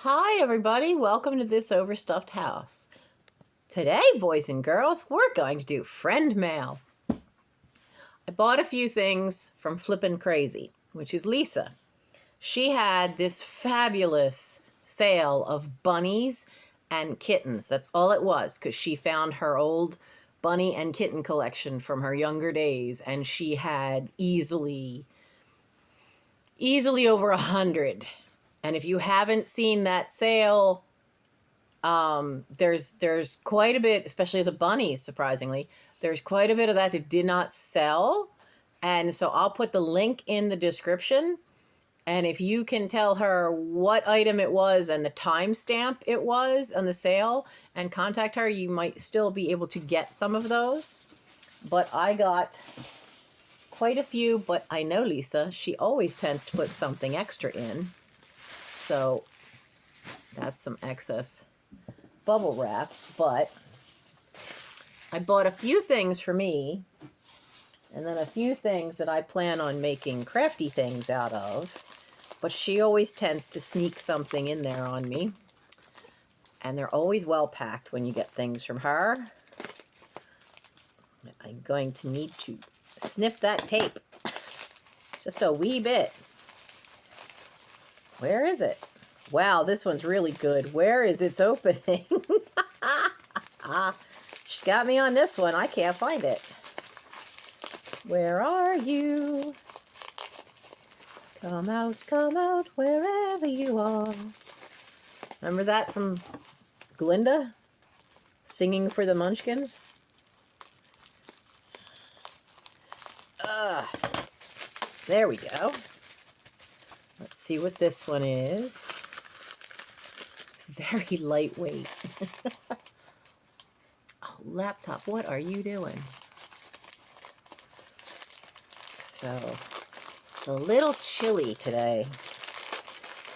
Hi everybody, welcome to this overstuffed house. Today, boys and girls, we're going to do friend mail. I bought a few things from Flippin Crazy, which is Lisa. She had this fabulous sale of bunnies and kittens. That's all it was, because she found her old bunny and kitten collection from her younger days, and she had easily over 100. And if you haven't seen that sale, there's quite a bit, especially the bunnies, surprisingly. There's quite a bit of that did not sell. And so I'll put the link in the description. And if you can tell her what item it was and the timestamp it was on the sale and contact her, you might still be able to get some of those. But I got quite a few, but I know Lisa, she always tends to put something extra in. So that's some excess bubble wrap, but I bought a few things for me and then a few things that I plan on making crafty things out of, but she always tends to sneak something in there on me, and they're always well packed when you get things from her. I'm going to need to snip that tape just a wee bit. Where is it? Wow, this one's really good. Where is its opening? She got me on this one. I can't find it. Where are you? Come out, wherever you are. Remember that from Glinda? Singing for the Munchkins? There we go. Let's see what this one is. It's very lightweight. Oh, laptop, what are you doing? So, it's a little chilly today.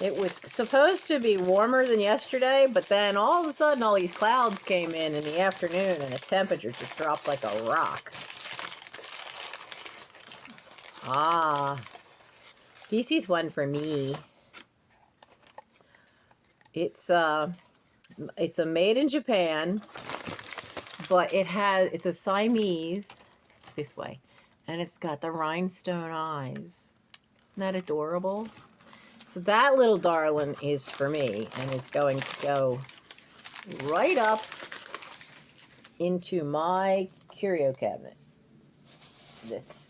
It was supposed to be warmer than yesterday, but then all of a sudden all these clouds came in the afternoon and the temperature just dropped like a rock. This is one for me. It's a made in Japan, but it's a Siamese this way, and it's got the rhinestone eyes. Isn't that adorable? So that little darling is for me and is going to go right up into my curio cabinet. That's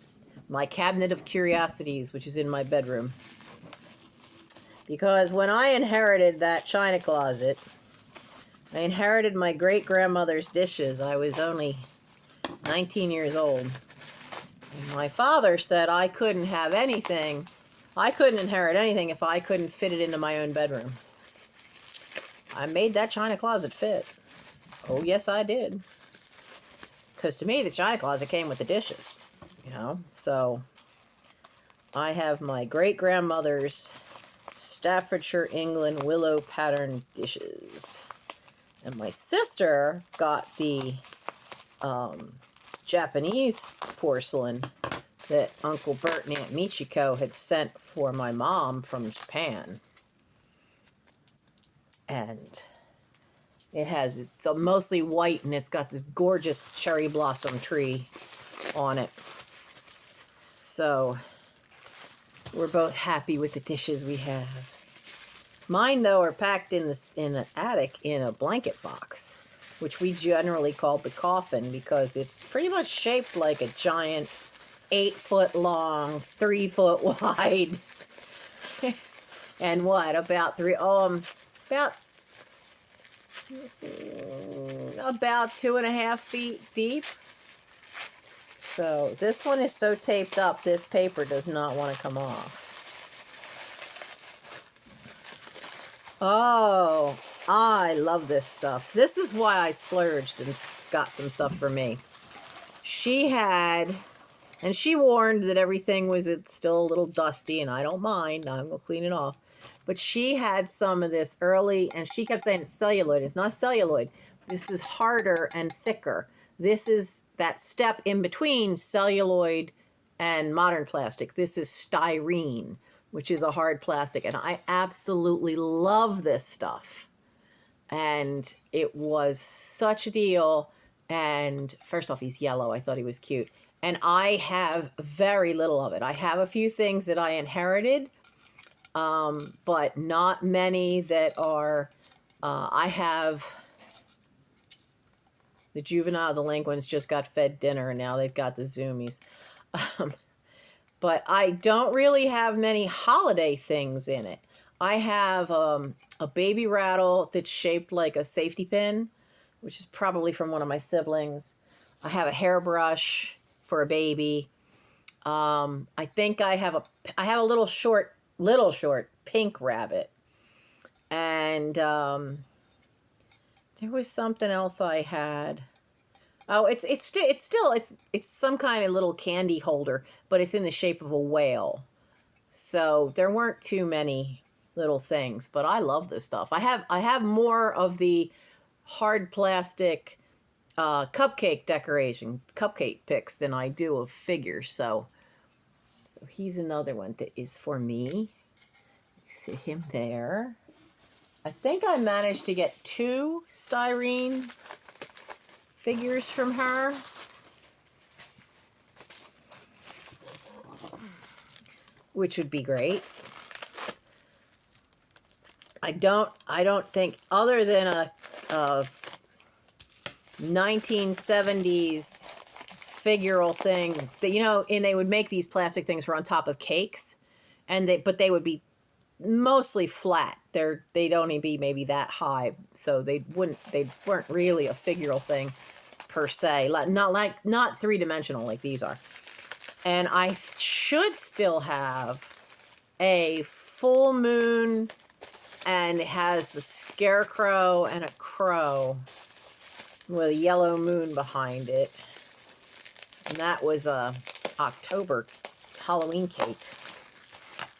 my cabinet of curiosities, which is in my bedroom. Because when I inherited that china closet, I inherited my great-grandmother's dishes. I was only 19 years old. And my father said I couldn't have anything. I couldn't inherit anything if I couldn't fit it into my own bedroom. I made that china closet fit. Oh, yes, I did. Because to me, the china closet came with the dishes, you know. So I have my great-grandmother's Staffordshire, England willow pattern dishes. And my sister got the Japanese porcelain that Uncle Bert and Aunt Michiko had sent for my mom from Japan. And it's mostly white, and it's got this gorgeous cherry blossom tree on it. So we're both happy with the dishes we have. Mine, though, are packed in an attic in a blanket box, which we generally call the coffin because it's pretty much shaped like a giant 8-foot long, 3-foot wide, and what, about 2.5 feet deep. So this one is so taped up, this paper does not want to come off. Oh, I love this stuff. This is why I splurged and got some stuff for me. She had, and she warned that everything was still a little dusty, and I don't mind. I'm going to clean it off. But she had some of this early, and she kept saying it's celluloid. It's not celluloid. This is harder and thicker. This is that step in between celluloid and modern plastic. This is styrene. which is a hard plastic. And I absolutely love this stuff. And it was such a deal. And first off, he's yellow. I thought he was cute. And I have very little of it. I have a few things that I inherited, but not many that are, I have the juvenile delinquents just got fed dinner and now they've got the zoomies. But I don't really have many holiday things in it. I have a baby rattle that's shaped like a safety pin, which is probably from one of my siblings. I have a hairbrush for a baby. I think I have a little short pink rabbit. And there was something else I had. Oh, it's some kind of little candy holder, but it's in the shape of a whale. So there weren't too many little things, but I love this stuff. I have more of the hard plastic cupcake picks than I do of figures. So he's another one that is for me. See him there. I think I managed to get 2 styrene figures from her. Which would be great. I don't think, other than a 1970s figural thing that, you know, and they would make these plastic things for on top of cakes, but they would be mostly flat. They'd only be maybe that high, so they weren't really a figural thing per se, not 3-dimensional like these are. And I should still have a full moon, and it has the scarecrow and a crow with a yellow moon behind it. And that was a October Halloween cake.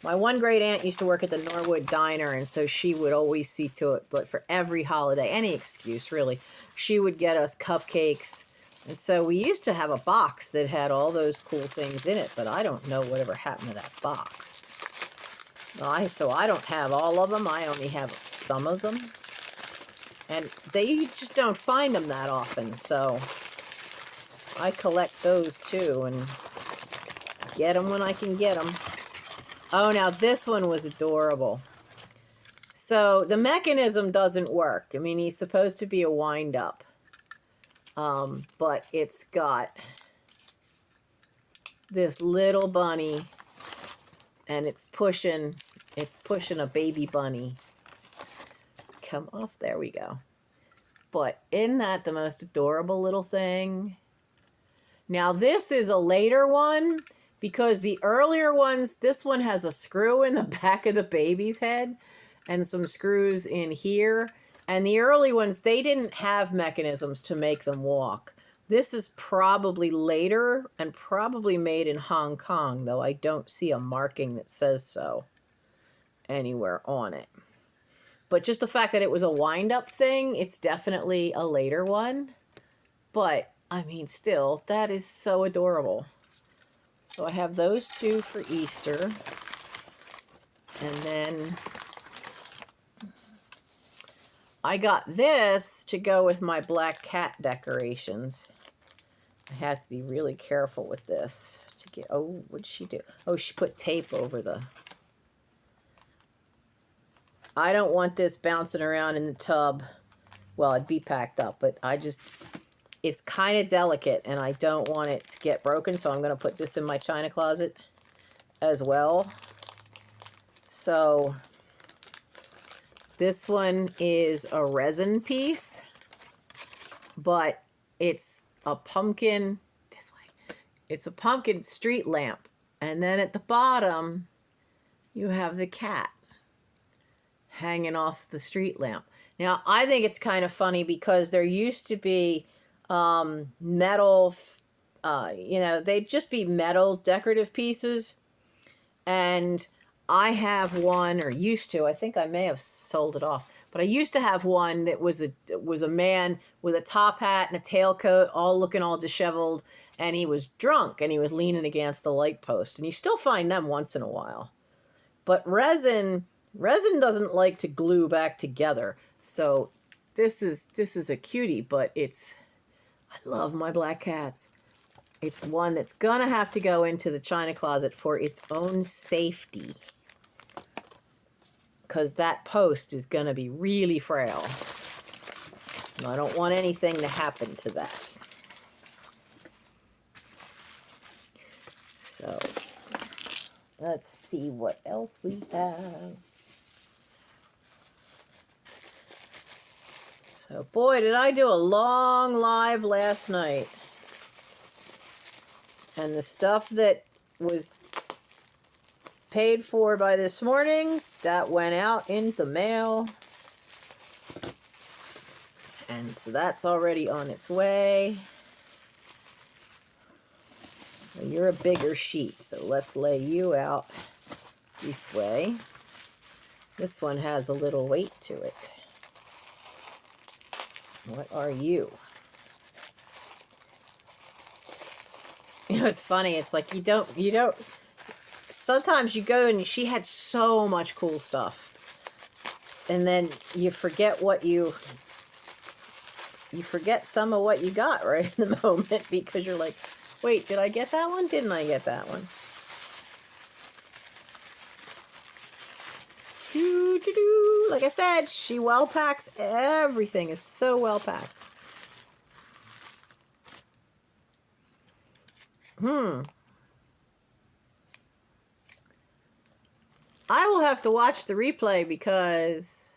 My one great aunt used to work at the Norwood Diner, and so she would always see to it, but for every holiday, any excuse really, she would get us cupcakes. And so we used to have a box that had all those cool things in it, but I don't know whatever happened to that box. So I don't have all of them. I only have some of them. And you just don't find them that often, so I collect those too and get them when I can get them. Oh, now this one was adorable. So the mechanism doesn't work. I mean, he's supposed to be a wind-up. But it's got this little bunny, and it's pushing a baby bunny. Come off, there we go. But isn't that the most adorable little thing? Now this is a later one, because the earlier ones, this one has a screw in the back of the baby's head and some screws in here. And the early ones, they didn't have mechanisms to make them walk. This is probably later and probably made in Hong Kong, though I don't see a marking that says so anywhere on it. But just the fact that it was a wind-up thing, it's definitely a later one. But, I mean, still, that is so adorable. So I have those 2 for Easter. And then I got this to go with my black cat decorations. I have to be really careful with this to get, oh, what'd she do? Oh, she put tape over the, I don't want this bouncing around in the tub. Well, it'd be packed up, but it's kind of delicate and I don't want it to get broken, so I'm going to put this in my china closet as well. So this one is a resin piece, but it's a pumpkin, this way. It's a pumpkin street lamp. And then at the bottom, you have the cat hanging off the street lamp. Now, I think it's kind of funny because there used to be metal, they'd just be metal decorative pieces. And I have one, or used to, I think I may have sold it off, but I used to have one that was a man with a top hat and a tailcoat, all looking all disheveled, and he was drunk and he was leaning against the light post. And you still find them once in a while. But resin doesn't like to glue back together. So this is a cutie, but I love my black cats. It's one that's gonna have to go into the china closet for its own safety, because that post is gonna be really frail. And I don't want anything to happen to that. So let's see what else we have. So boy, did I do a long live last night. And the stuff that was paid for by this morning, that went out in the mail. And so that's already on its way. Well, you're a bigger sheet, so let's lay you out this way. This one has a little weight to it. What are you? You know, it's funny. It's like you don't, sometimes you go and she had so much cool stuff. And then you forget you forget some of what you got right in the moment, because you're like, wait, did I get that one? Didn't I get that one? Like I said, she well packs. Everything is so well packed. I will have to watch the replay because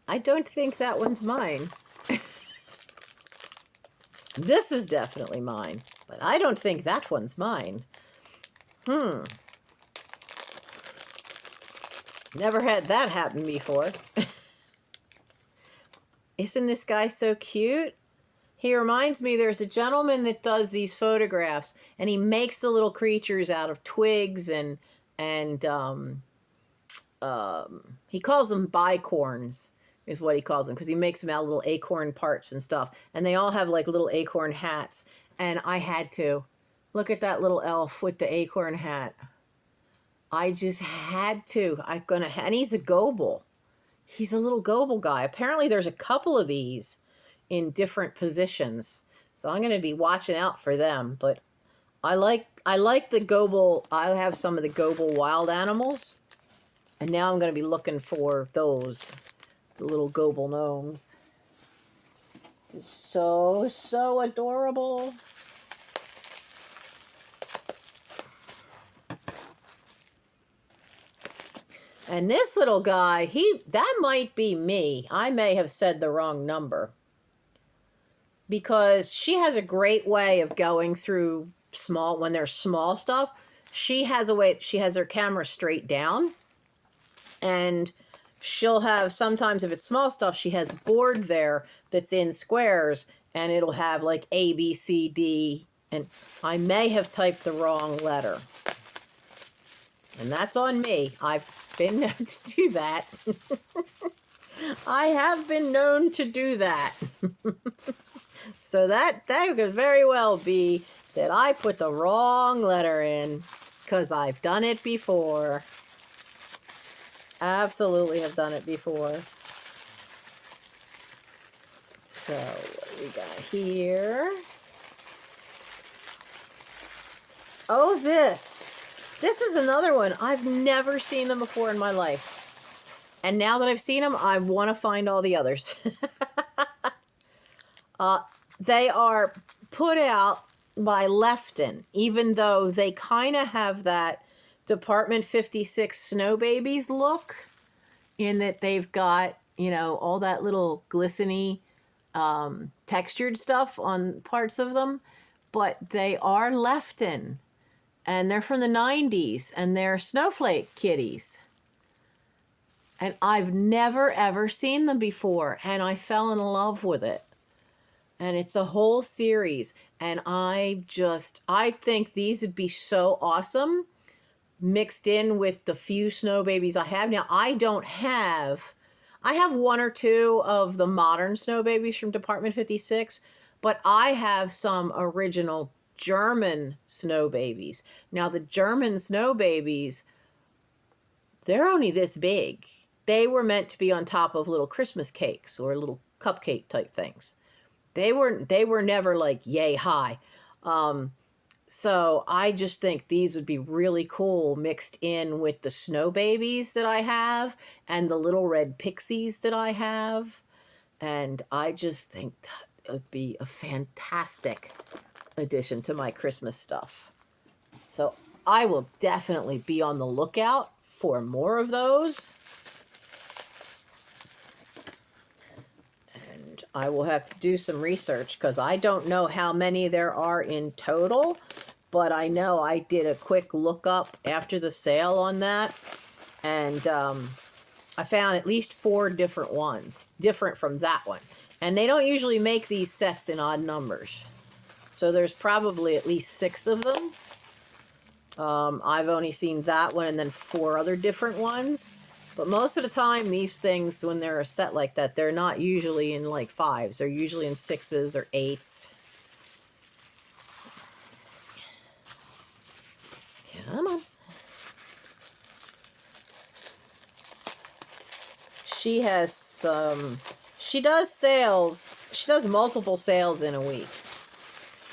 I don't think that one's mine. This is definitely mine, but I don't think that one's mine. Never had that happen before. Isn't this guy so cute? He reminds me, there's a gentleman that does these photographs, and he makes the little creatures out of twigs and he calls them bicorns, is what he calls them, because he makes them out of little acorn parts and stuff. And they all have like little acorn hats. And I had to look at that little elf with the acorn hat. I just had to. And he's a goble. He's a little goble guy. Apparently there's a couple of these in different positions. So I'm going to be watching out for them. But I like the goble. I have some of the goble wild animals. And now I'm going to be looking for those, the little goble gnomes. Just so adorable. And this little guy, that might be me. I may have said the wrong number. Because she has a great way of going through when there's small stuff. She has her camera straight down. And she'll have, sometimes if it's small stuff, she has a board there that's in squares. And it'll have like A, B, C, D. And I may have typed the wrong letter. And that's on me. I've been known to do that. I have been known to do that. So that could very well be that I put the wrong letter in, because I've done it before. Absolutely have done it before. So what do we got here? Oh, this is another one. I've never seen them before in my life. And now that I've seen them, I want to find all the others. They are put out by Lefton, even though they kind of have that Department 56 Snow Babies look, in that they've got, all that little glistening textured stuff on parts of them. But they are Lefton. And they're from the 90s, and they're snowflake kitties. And I've never, ever seen them before, and I fell in love with it. And it's a whole series, and I think these would be so awesome mixed in with the few snow babies I have. Now, I have one or two of the modern snow babies from Department 56, but I have some original German snow babies. Now, the German snow babies, they're only this big. They were meant to be on top of little Christmas cakes or little cupcake type things. They were never like yay high. So I just think these would be really cool mixed in with the snow babies that I have and the little red pixies that I have. And I just think that would be a fantastic addition to my Christmas stuff. So I will definitely be on the lookout for more of those. And I will have to do some research because I don't know how many there are in total, but I know I did a quick lookup after the sale on that, and I found at least 4 different ones, different from that one. And they don't usually make these sets in odd numbers. So there's probably at least 6 of them. I've only seen that one and then 4 other different ones. But most of the time, these things, when they're a set like that, they're not usually in like 5s. They're usually in 6s or 8s. Come on. She has some... She does sales. She does multiple sales in a week.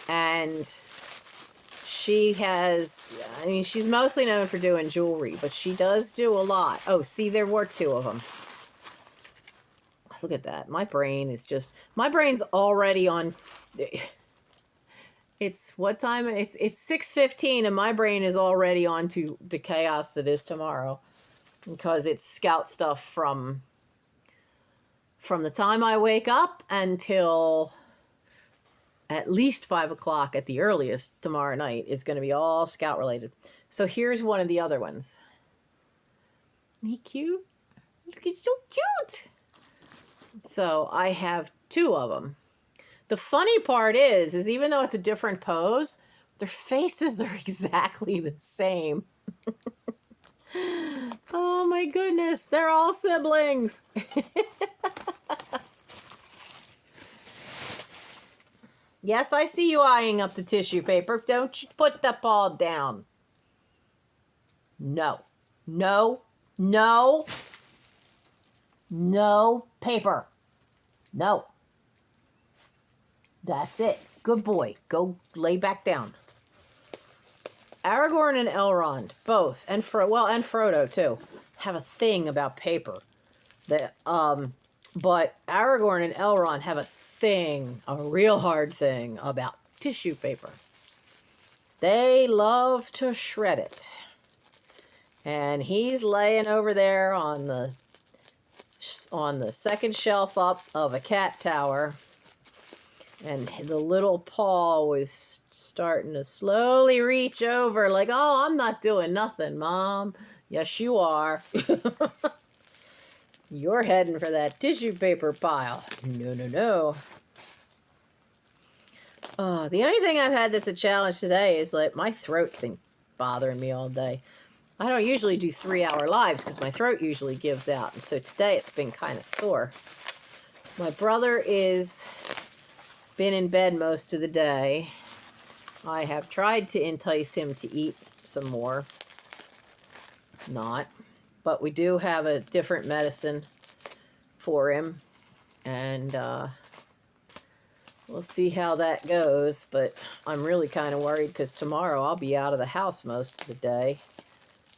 And she has... I mean, she's mostly known for doing jewelry, but she does do a lot. Oh, see, there were 2 of them. Look at that. My brain is just... My brain's already on... It's what time? It's 6:15 and my brain is already on to the chaos that is tomorrow. Because it's scout stuff from the time I wake up until at least 5 o'clock at the earliest tomorrow night is going to be all scout related. So here's one of the other ones. Isn't he cute? Look, he's so cute. So I have 2 of them. The funny part is even though it's a different pose, their faces are exactly the same. Oh my goodness, they're all siblings. Yes, I see you eyeing up the tissue paper. Don't you put that ball down. No. No. No. No paper. No. That's it. Good boy. Go lay back down. Aragorn and Elrond, both, and Frodo too, have a thing about paper. But Aragorn and Elrond have a real hard thing about tissue paper. They love to shred it. And he's laying over there on the second shelf up of a cat tower. And the little paw was starting to slowly reach over like, oh, I'm not doing nothing, Mom. Yes, you are. You're heading for that tissue paper pile. No, no, no. The only thing I've had that's a challenge today is like my throat's been bothering me all day. I don't usually do 3-hour lives because my throat usually gives out. And so today it's been kind of sore. My brother is been in bed most of the day. I have tried to entice him to eat some more. Not. But we do have a different medicine for him. And we'll see how that goes. But I'm really kind of worried because tomorrow I'll be out of the house most of the day.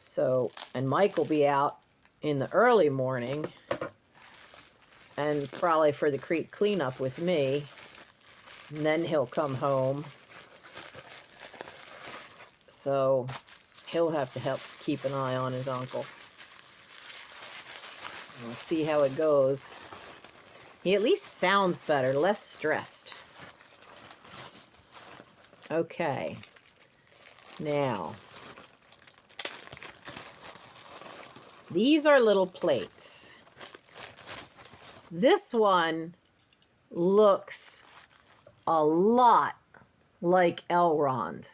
So, and Mike will be out in the early morning. And probably for the creek cleanup with me. And then he'll come home. So he'll have to help keep an eye on his uncle. We'll see how it goes. He at least sounds better, less stressed. Okay. Now, these are little plates. This one looks a lot like Elrond,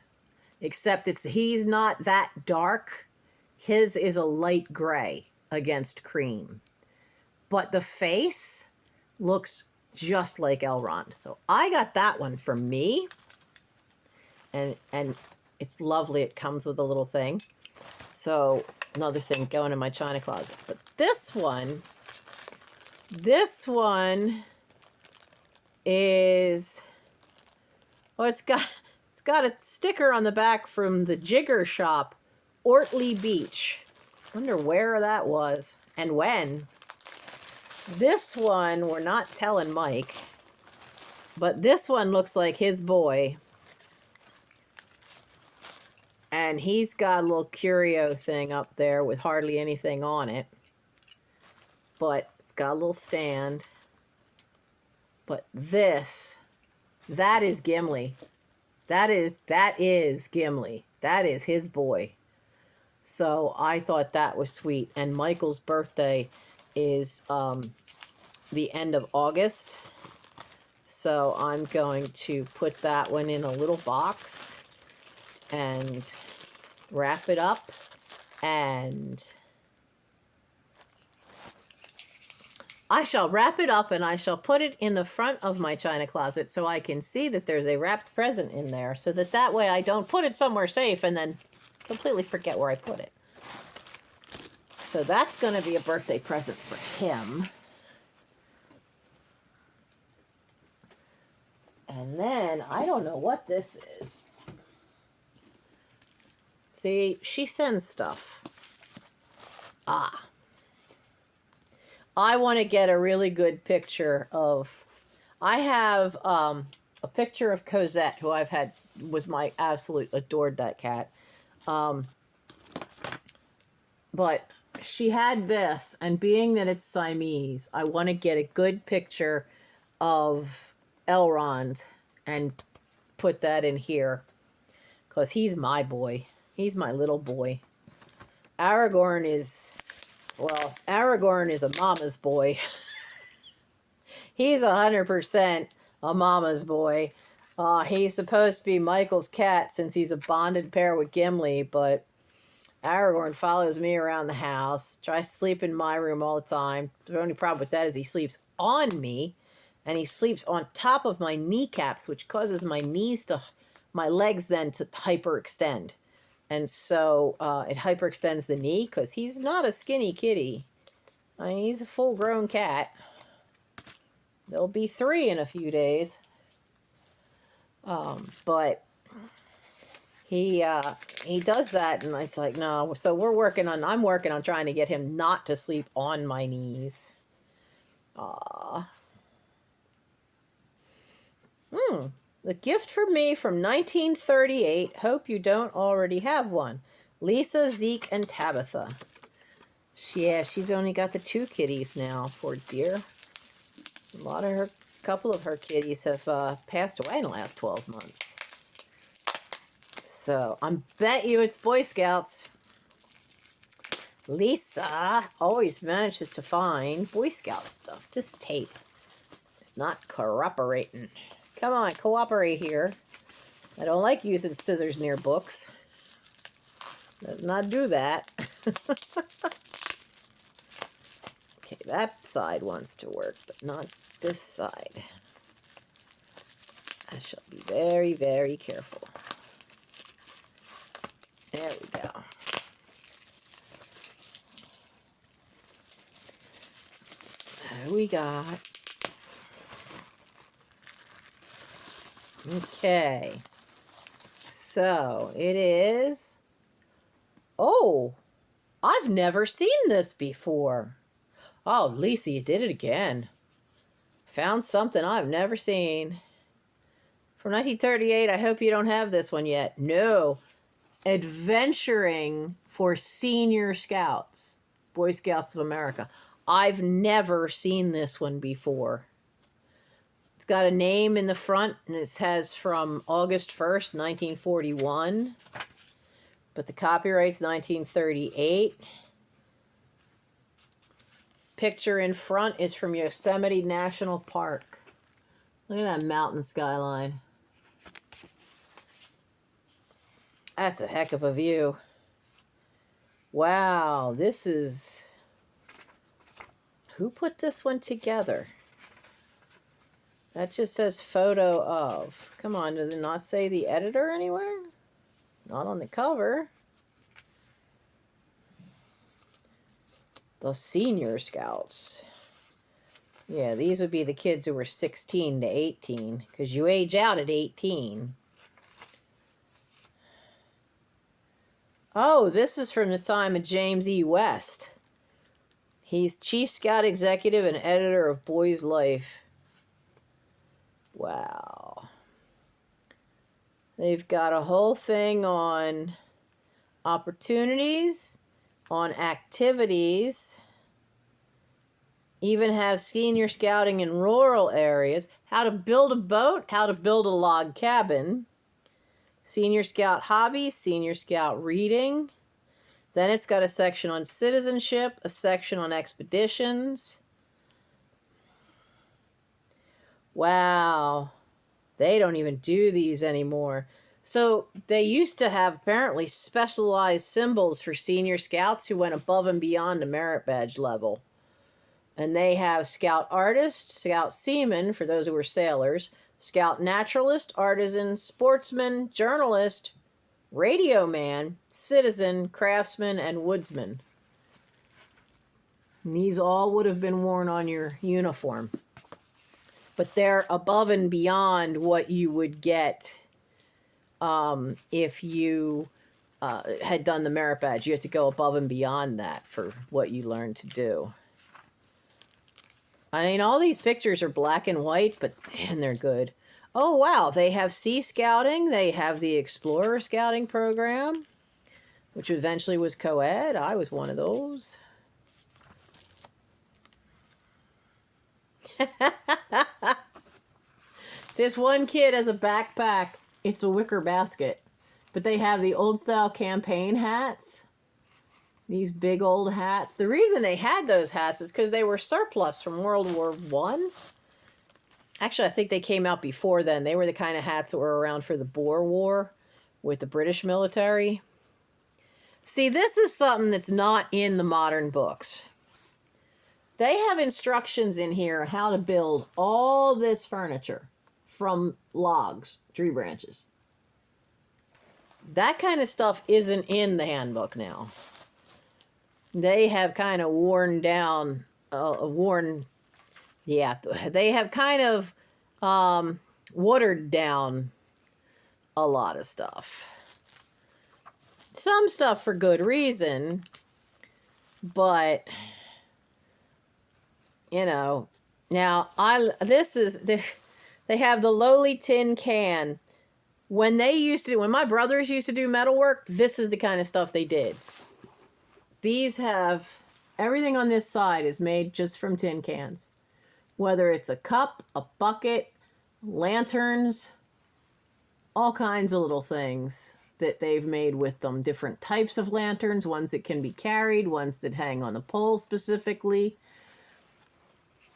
except he's not that dark. His is a light gray against cream, but the face looks just like Elrond. So I got that one for me, and it's lovely. It comes with a little thing. So another thing going in my china closet. But this one is, oh, it's got a sticker on the back from the Jigger Shop, Ortley Beach. Wonder where that was and when. This one, we're not telling Mike, but this one looks like his boy. And he's got a little curio thing up there with hardly anything on it. But it's got a little stand. But that is Gimli. That is Gimli. That is his boy. So I thought that was sweet. And Michael's birthday is the end of August. So I'm going to put that one in a little box and wrap it up. And I shall wrap it up and I shall put it in the front of my china closet so I can see that there's a wrapped present in there, so that way I don't put it somewhere safe and then completely forget where I put it. So that's going to be a birthday present for him. And then I don't know what this is. See, she sends stuff. I want to get a really good picture of, I have a picture of Cosette, who was my absolute, adored that cat. But she had this, and being that it's Siamese, I want to get a good picture of Elrond and put that in here, because he's my boy. He's my little boy. Aragorn is a mama's boy. He's 100% a mama's boy. He's supposed to be Michael's cat since he's a bonded pair with Gimli, but Aragorn follows me around the house, tries to sleep in my room all the time. The only problem with that is he sleeps on me, and he sleeps on top of my kneecaps, which causes my legs then to hyperextend. And so it hyperextends the knee, because he's not a skinny kitty. I mean, he's a full-grown cat. There'll be 3 in a few days. But he does that, and it's like, no. So I'm working on trying to get him not to sleep on my knees. The gift for me from 1938. Hope you don't already have one. Lisa, Zeke, and Tabitha. Yeah, she's only got the 2 kitties now, poor dear. A couple of her kitties have passed away in the last 12 months. So, I bet you it's Boy Scouts. Lisa always manages to find Boy Scout stuff. This tape is not cooperating. Come on, cooperate here. I don't like using scissors near books. Does not do that. Okay, that side wants to work, but not this side. I shall be very, very careful. There we go. There we got. Okay. So it is. Oh, I've never seen this before. Oh, Lisa, you did it again. Found something I've never seen. From 1938, I hope you don't have this one yet. No. Adventuring for Senior Scouts. Boy Scouts of America. I've never seen this one before. It's got a name in the front, and it says from August 1st, 1941. But the copyright's 1938. Picture in front is from Yosemite National Park. Look at that mountain skyline. That's a heck of a view. Wow, this is... Who put this one together? That just says photo of. Come on, does it not say the editor anywhere? Not on the cover. The Senior Scouts. Yeah, these would be the kids who were 16 to 18, because you age out at 18. Oh, this is from the time of James E. West. He's Chief Scout Executive and editor of Boy's Life. Wow. They've got a whole thing on opportunities, on activities, even have senior scouting in rural areas, how to build a boat, how to build a log cabin, senior scout hobbies, senior scout reading. Then it's got a section on citizenship, a section on expeditions. Wow. They don't even do these anymore. So they used to have apparently specialized symbols for senior scouts who went above and beyond the merit badge level. And they have scout artist, scout seaman, for those who were sailors, scout naturalist, artisan, sportsman, journalist, radio man, citizen, craftsman, and woodsman. And these all would have been worn on your uniform. But they're above and beyond what you would get if you had done the merit badge. You have to go above and beyond that for what you learned to do. I mean, all these pictures are black and white, but man, they're good. Oh, wow. They have Sea Scouting. They have the Explorer Scouting program, which eventually was co-ed. I was one of those. This one kid has a backpack. It's a wicker basket. But they have the old-style campaign hats. These big old hats. The reason they had those hats is because they were surplus from World War I. Actually, I think they came out before then. They were the kind of hats that were around for the Boer War with the British military. See, this is something that's not in the modern books. They have instructions in here how to build all this furniture from logs, tree branches. That kind of stuff isn't in the handbook now. They have kind of worn down, they have kind of watered down a lot of stuff. Some stuff for good reason, but, you know, now they have the lowly tin can. When my brothers used to do metalwork, this is the kind of stuff they did. These have, everything on this side is made just from tin cans. Whether it's a cup, a bucket, lanterns, all kinds of little things that they've made with them. Different types of lanterns, ones that can be carried, ones that hang on a pole specifically.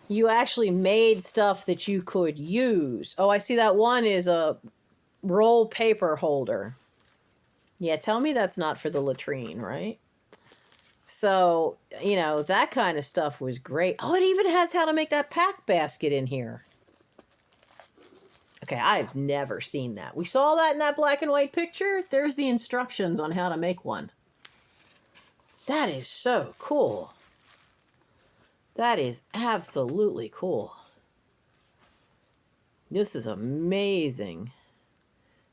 You actually made stuff that you could use. Oh, I see that one is a roll paper holder. Yeah, tell me that's not for the latrine, right? So, you know, that kind of stuff was great. Oh, it even has how to make that pack basket in here. Okay, I've never seen that. We saw that in that black and white picture. There's the instructions on how to make one. That is so cool. That is absolutely cool. This is amazing.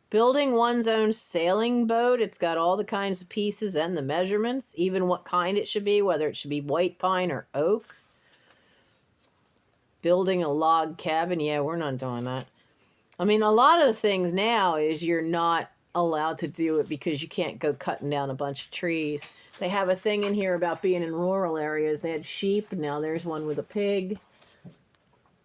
Building one's own sailing boat. It's got all the kinds of pieces and the measurements, even what kind it should be, whether it should be white pine or oak. Building a log cabin. Yeah, we're not doing that. I mean, a lot of the things now is you're not allowed to do it because you can't go cutting down a bunch of trees. They have a thing in here about being in rural areas. They had sheep. Now there's one with a pig.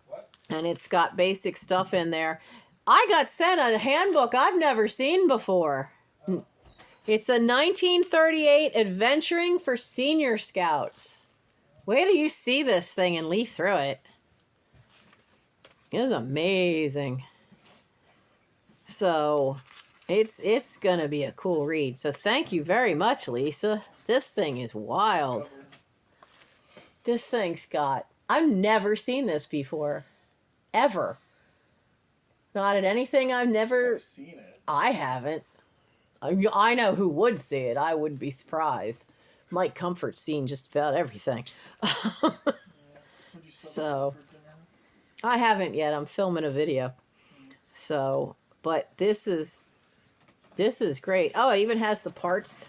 What? And it's got basic stuff in there. I got sent a handbook I've never seen before. Oh. It's a 1938 Adventuring for Senior Scouts. Wait till you see this thing and leaf through it. It is amazing. So, it's going to be a cool read. So thank you very much, Lisa. This thing is wild. This thing's got... I've never seen this before. Ever. Not at anything I've never... I've seen it. I haven't. I know who would see it. I wouldn't be surprised. Mike Comfort's seen just about everything. So, I haven't yet. I'm filming a video. So, but this is great. Oh, it even has the parts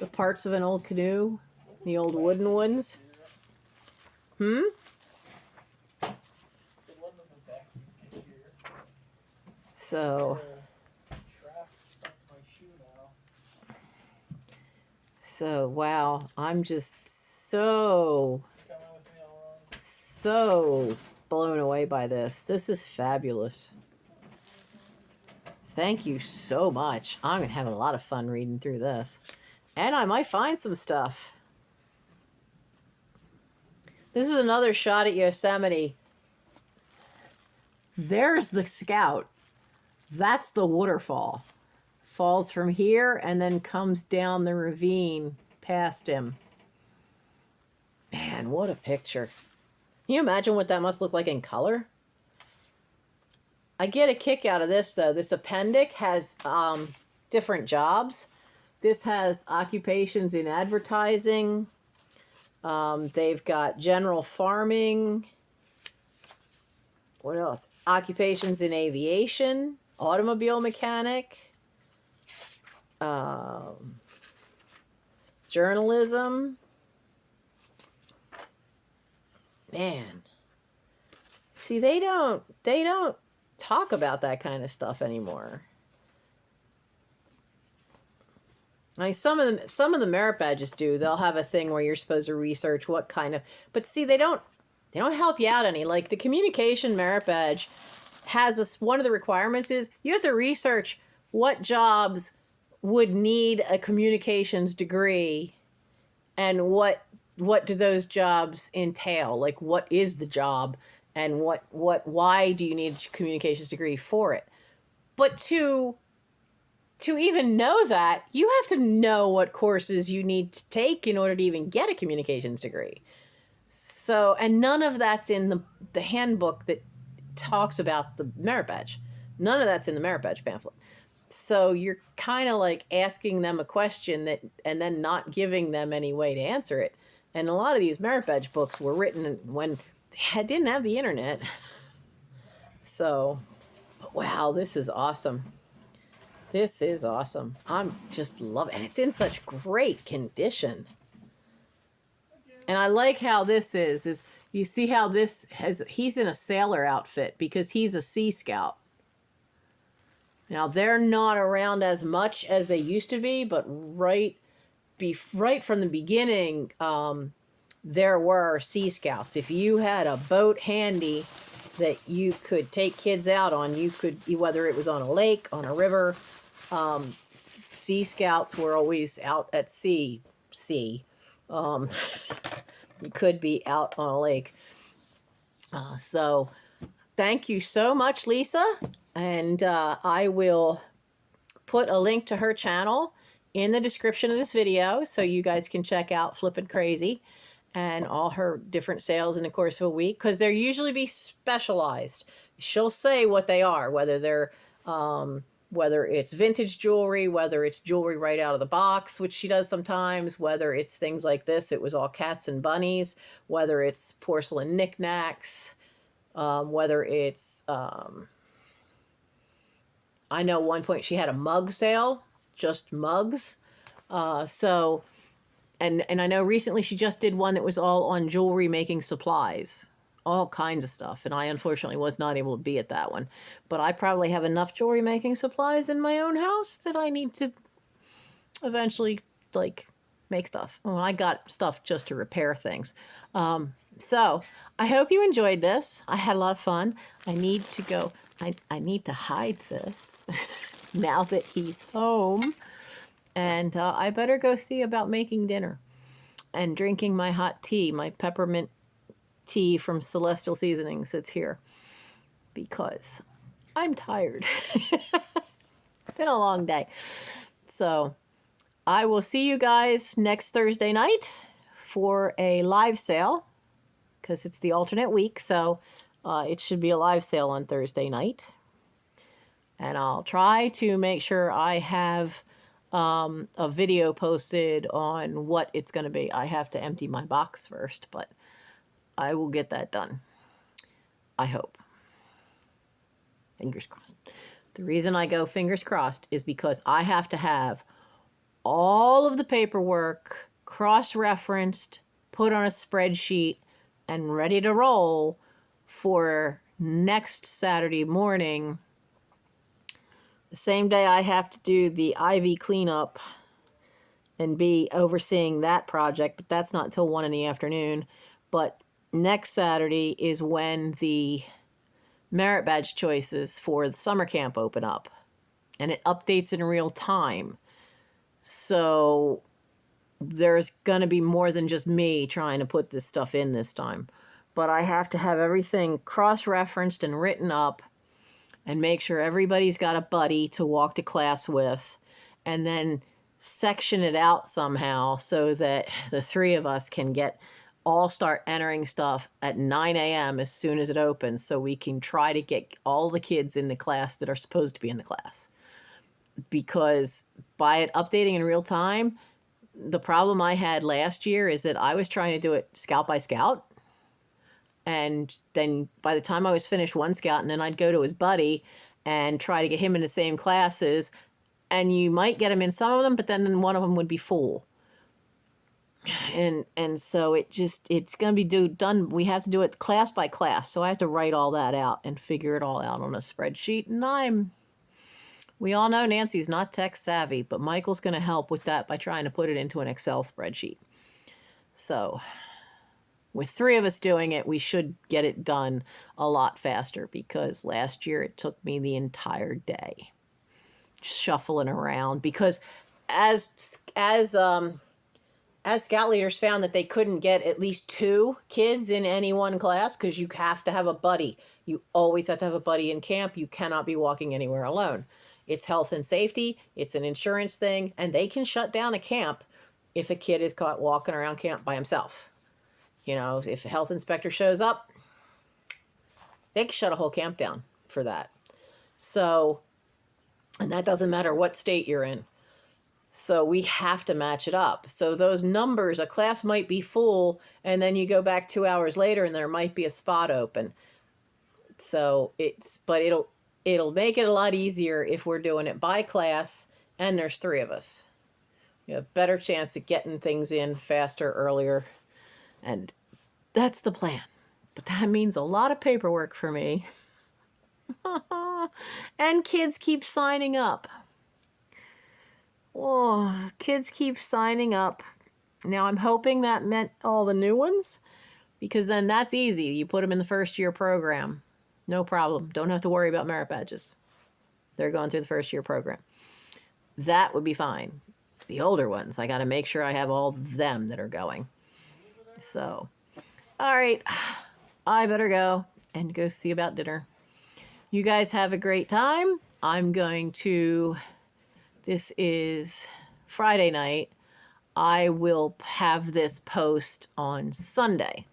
of an old canoe, the old wooden ones. Hmm? So, wow, I'm just so blown away by this. This is fabulous. Thank you so much. I'm going to have a lot of fun reading through this. And I might find some stuff. This is another shot at Yosemite. There's the Scout. That's the waterfall. Falls from here and then comes down the ravine past him. Man, what a picture. Can you imagine what that must look like in color? I get a kick out of this, though. This appendix has different jobs. This has occupations in advertising. They've got general farming. What else? Occupations in aviation, automobile mechanic, journalism. Man. See, they don't talk about that kind of stuff anymore. I mean, some of the merit badges do. They'll have a thing where you're supposed to research what kind of, but see, they don't help you out any. Like the communication merit badge has one of the requirements is you have to research what jobs would need a communications degree and what do those jobs entail? Like what is the job and why do you need a communications degree for it? But to even know that, you have to know what courses you need to take in order to even get a communications degree. So, and none of that's in the handbook that talks about the merit badge. None of that's in the merit badge pamphlet. So you're kind of like asking them a question and then not giving them any way to answer it. And a lot of these merit badge books were written when they didn't have the internet. So, wow, this is awesome. This is awesome. I'm just love it. And it's in such great condition. And I like how this is you see how he's in a sailor outfit because he's a Sea Scout. Now, they're not around as much as they used to be, but right from the beginning, there were Sea Scouts. If you had a boat handy that you could take kids out on, you could, whether it was on a lake, on a river, Sea Scouts were always out at sea. You could be out on a lake. So thank you so much, Lisa. And I will put a link to her channel in the description of this video so you guys can check out Flippin' Crazy and all her different sales in the course of a week, because they're usually be specialized. She'll say what they are, whether they're whether it's vintage jewelry, whether it's jewelry right out of the box, which she does sometimes, whether it's things like this, it was all cats and bunnies, whether it's porcelain knickknacks, whether it's, I know one point she had a mug sale, just mugs. So, and I know recently she just did one that was all on jewelry making supplies. All kinds of stuff, and I unfortunately was not able to be at that one. But I probably have enough jewelry making supplies in my own house that I need to eventually, like, make stuff. Well, I got stuff just to repair things. So, I hope you enjoyed this. I had a lot of fun. I need to go, I need to hide this now that he's home. And I better go see about making dinner and drinking my hot tea, my peppermint tea from Celestial Seasonings. It's here because I'm tired. It's been a long day. So I will see you guys next Thursday night for a live sale because it's the alternate week. So it should be a live sale on Thursday night. And I'll try to make sure I have a video posted on what it's going to be. I have to empty my box first, but I will get that done. I hope. Fingers crossed. The reason I go fingers crossed is because I have to have all of the paperwork cross-referenced, put on a spreadsheet, and ready to roll for next Saturday morning. The same day I have to do the IV cleanup and be overseeing that project, but that's not until 1 in the afternoon. But next Saturday is when the merit badge choices for the summer camp open up, and it updates in real time. So there's going to be more than just me trying to put this stuff in this time. But I have to have everything cross-referenced and written up and make sure everybody's got a buddy to walk to class with, and then section it out somehow so that the 3 of us can all start entering stuff at 9 a.m. as soon as it opens, so we can try to get all the kids in the class that are supposed to be in the class. Because by it updating in real time, the problem I had last year is that I was trying to do it scout by scout. And then by the time I was finished one scout, and then I'd go to his buddy and try to get him in the same classes. And you might get him in some of them, but then one of them would be full. And so it's going to be done. We have to do it class by class. So I have to write all that out and figure it all out on a spreadsheet. And we all know Nancy's not tech savvy, but Michael's going to help with that by trying to put it into an Excel spreadsheet. So with 3 of us doing it, we should get it done a lot faster, because last year it took me the entire day shuffling around, because as scout leaders found that they couldn't get at least 2 kids in any one class, because you have to have a buddy. You always have to have a buddy in camp. You cannot be walking anywhere alone. It's health and safety. It's an insurance thing, and they can shut down a camp if a kid is caught walking around camp by himself. You know, if a health inspector shows up, they can shut a whole camp down for that. So, and that doesn't matter what state you're in. So we have to match it up. So those numbers, a class might be full, and then you go back 2 hours later and there might be a spot open. So but it'll make it a lot easier if we're doing it by class and there's 3 of us. You have a better chance of getting things in faster, earlier. And that's the plan. But that means a lot of paperwork for me. And kids keep signing up. Oh, kids keep signing up. Now, I'm hoping that meant all the new ones, because then that's easy. You put them in the first year program. No problem. Don't have to worry about merit badges. They're going through the first year program. That would be fine. The older ones, I got to make sure I have all of them that are going. So, all right, I better go and go see about dinner. You guys have a great time. This is Friday night. I will have this post on Sunday.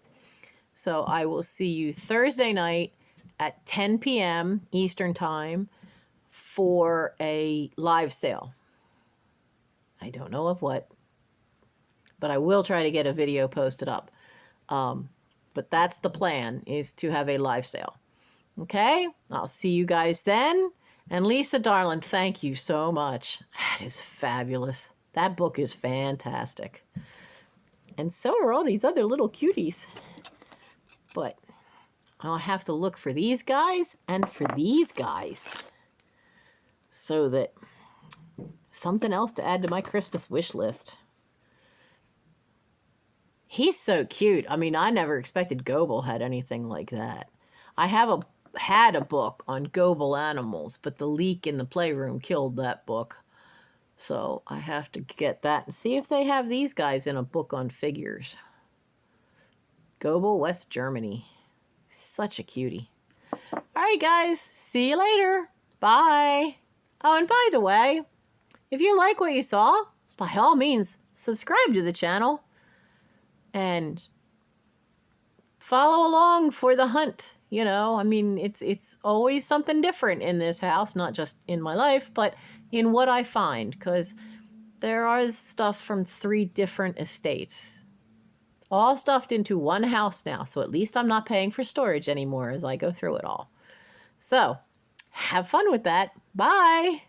So I will see you Thursday night at 10 p.m. Eastern Time for a live sale. I don't know of what, but I will try to get a video posted up. But that's the plan, is to have a live sale. Okay? I'll see you guys then. And Lisa, darling, thank you so much. That is fabulous. That book is fantastic. And so are all these other little cuties. But I'll have to look for these guys and for these guys, so that something else to add to my Christmas wish list. He's so cute. I mean, I never expected Goebel had anything like that. I had a book on Goebel animals, but the leak in the playroom killed that book. So I have to get that and see if they have these guys in a book on figures. Goebel, West Germany. Such a cutie. All right, guys. See you later. Bye. Oh, and by the way, if you like what you saw, by all means, subscribe to the channel and follow along for the hunt. You know, I mean, it's always something different in this house, not just in my life, but in what I find, because there are stuff from 3 different estates, all stuffed into one house now. So at least I'm not paying for storage anymore as I go through it all. So have fun with that. Bye.